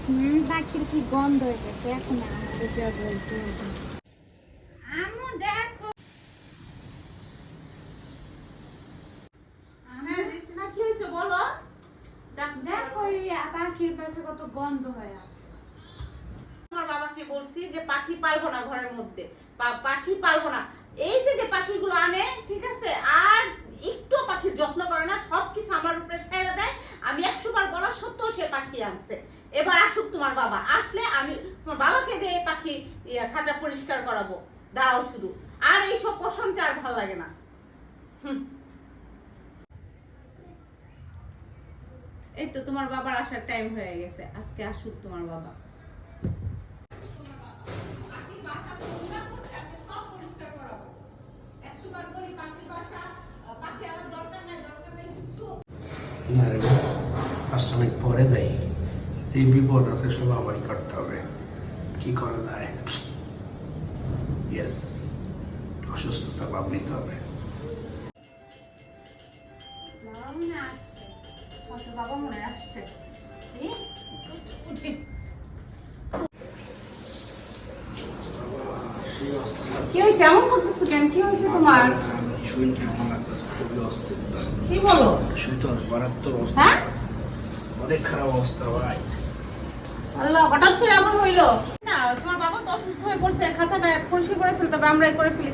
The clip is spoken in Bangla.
পাখির কি গন্ধ হয়েছে এখন আমাদের যা বলতে হবে। আম্মু দেখো, হ্যাঁ জেসিনা কি হয়েছে বলো? দেখো এই পাখির পাশে কত গন্ধ হয়ে আছে। আমার বাবাকে বলছি যে পাখি পালবো না ঘরের মধ্যে, পাখি পালবো না। এই যে যে পাখিগুলো আনে, ঠিক আছে, আর একটু পাখির যত্ন করে না, সবকিছু আমার উপরে ছেড়ে দেয়। আমি 100 বার বলা সত্ত্বেও সে পাখি আনছে। এবার আসুক তোমার বাবা, আসলে আমি তোমার বাবাকে দিয়ে পাখি খাঁচা পরিষ্কার করাবো। দাঁড়াও শুধু, আর এইসব পছন্দে আর ভালো লাগে না। এই তো তোমার বাবার আসার টাইম হয়ে গেছে, আজকে আসুক তোমার বাবা। না রে, 5 মিনিট পরে যাই, যে বিপদ আছে সব আমারই কাটতে হবে। কি করা যায়? ইয়েস, অসুস্থতা ভাব নিতে হবে। বাবা মনে আসছে, কি হয়েছে? এমন করতেছো কেন? কি হয়েছে তোমার? শরীর কেমন লাগতেছে? খুবই অস্থির। কি বলো? শুইতে হবে, মারাত্মক অবস্থা। হ্যাঁ, অনেক খারাপ অবস্থা ভাই। আল্লাহ, হঠাৎ করে এমন হইলো না? তোমার বাবা তো অসুস্থ হয়ে পড়ছে, খাঁচাটা পরিষ্কার করে ফেলতে হবে, আমরাই করে ফেলি।